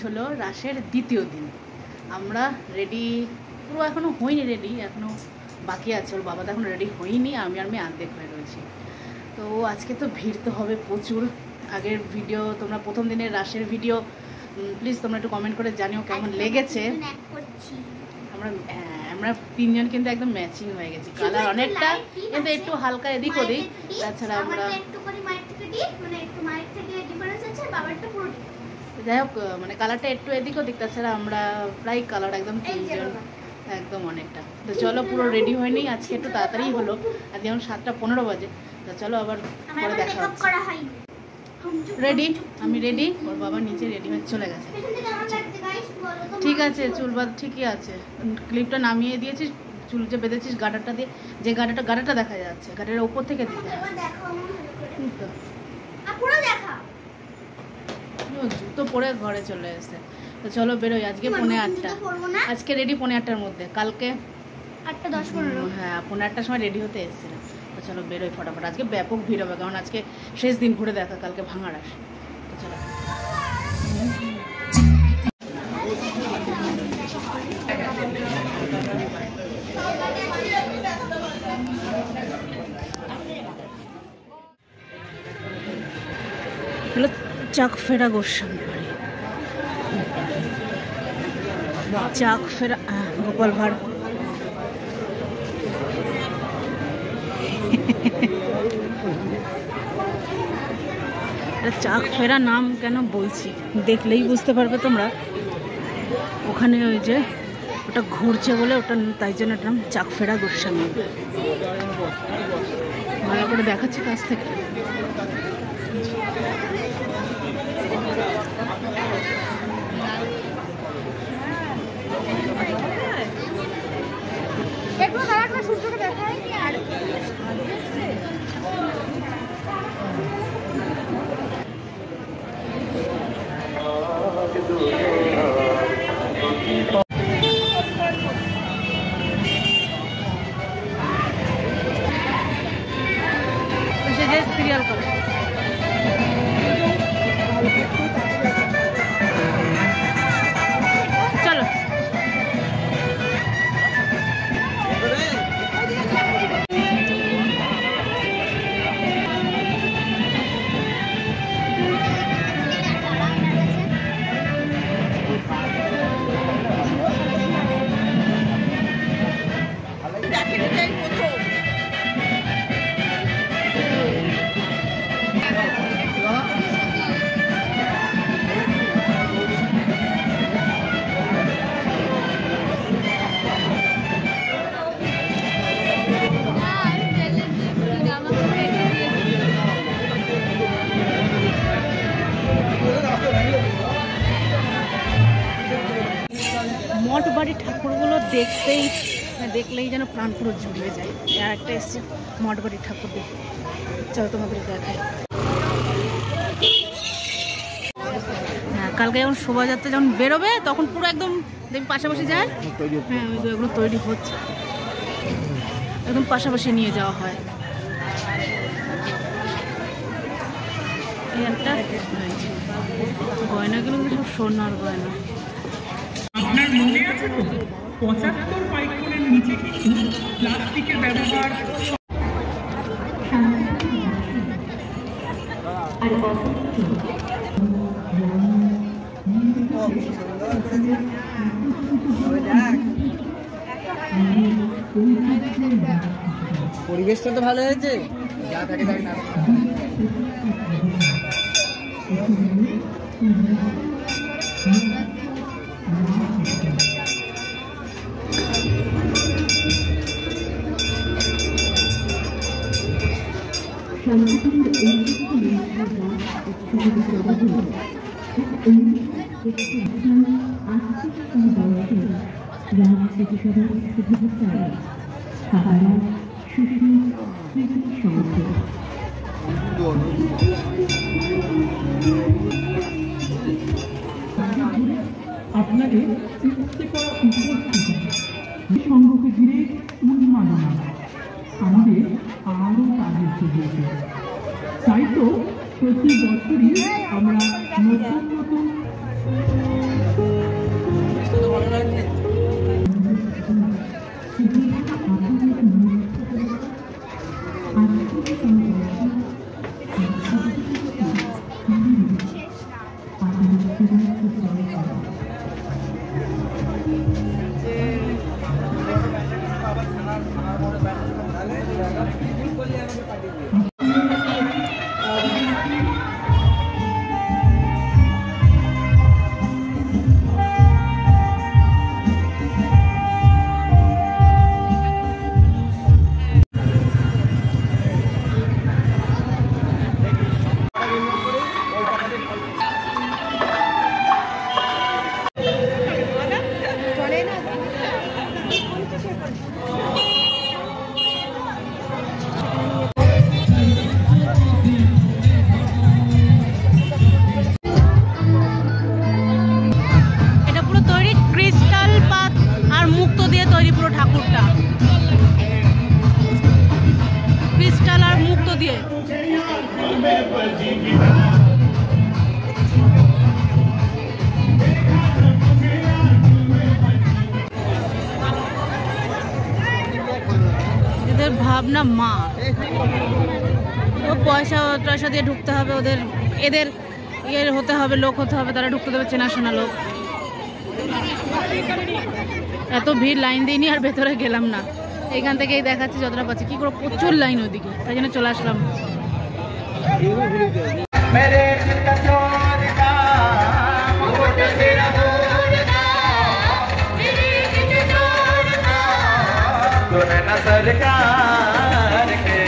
হলো রাসের দ্বিতীয় দিন। আমরা রেডি পুরো এখনও হয়নি, রেডি এখনও বাকি আছে। ওর বাবা তো এখন রেডি হয়নি, আমি আর মেয়ে অর্ধেক হয়ে রয়েছি। তো আজকে তো ভিড় তো হবে প্রচুর। আগের ভিডিও তোমরা প্রথম দিনের রাসের ভিডিও প্লিজ তোমরা একটু কমেন্ট করে জানিও কেমন লেগেছে। আমরা তিনজন কিন্তু একদম ম্যাচিং হয়ে গেছি, কালার অনেকটা কিন্তু একটু হালকা এদিক ওদিক। তাছাড়া আমরা যাই হোক মানে কালারটা একটু এদিক ওদিক, তাছাড়া আমরা প্রায় কালার একদম তিনজন একদম অনেকটা। তো চলো পুরো রেডি হয়নি, আজকে একটু তাড়াতাড়ি হলো, আর যেমন 7:15 বাজে। তো চলো আবার পরে দেখা হচ্ছে। রেডি, আমি রেডি, ওর বাবা নিচে রেডি হয়ে চলে গেছে। ঠিক আছে, চুল বাঁধ ঠিকই আছে, ক্লিপটা নামিয়ে দিয়েছিস, চুল যে বেঁধেছিস গাডারটা দিয়ে, যে গাডারটা দেখা যাচ্ছে গাডারের ওপর থেকে দিতে জুতো পরে ঘরে চলে এসে। তো চলো বেরোই, আজকে 8:30, আজকে রেডি 8:30-র মধ্যে, কালকে 8:10-15। হ্যাঁ 8:30-র সময় রেডি হতে এসেছিলাম। তো চলো বেরোই ফটাফট, আজকে ব্যাপক ভিড় হবে, কারণ আজকে শেষ দিন ঘুরে দেখা, কালকে ভাঙা রাস। তো চলো হলো চাকফেরা গোস্বামী বাড়ি, চাকফেরা গোপাল ভাঁড়। চাকফেরা নাম কেন বলছি দেখলেই বুঝতে পারবে তোমরা, ওখানে ওই যে ওটা ঘুরছে বলে ওটা, তাই জন্য নাম চাকফেরা গোস্বামী। ভালো করে দেখাচ্ছে কাছ থেকে। সিরিয়াল করে চলো। মঠ বাড়ির ঠাকুরগুলো দেখলেই যেন প্রাণ পুরো জুড়িয়ে যায়। আর একটা এসছে মঠ বাড়ির ঠাকুর দেখে, চলো তোমাদের দেখায়। হ্যাঁ কালকে যখন শোভাযাত্রা যখন বেরোবে তখন পুরো একদম দেখবি পাশাপাশি যায়। হ্যাঁ ওইগুলো তৈরি হচ্ছে, একদম পাশাপাশি নিয়ে যাওয়া হয়। এই একটা গয়নাগুলো সব সোনার গয়না। আপনার মনে আছে তো 75 মাইক্রনের নিচে কিন্তু প্লাস্টিকের ব্যবহার। পরিবেশটা তো ভালো হয়েছে, যা থাকে তাই না। আপনাদের উপস্থিত করা উপস্থিতি সংঘকে ঘিরে উন্মাদনা আমাদের আরো কাজের জন্য। তাই তো প্রতি বছরই আমরা নতুন নতুন ভাবনা মা ও পয়সা টয়সা দিয়ে ঢুকতে হবে, ওদের এদের ইয়ে হতে হবে, লোক হতে হবে, তারা ঢুকতে দেবে, চেনাশোনা লোক। এত ভিড়, লাইন দিইনি আর ভেতরে গেলাম না, এইখান থেকেই দেখাচ্ছি যতটা পাচ্ছি। কি করে প্রচুর লাইন ওদিকে, তাই জন্য চলে আসলাম। सरकार के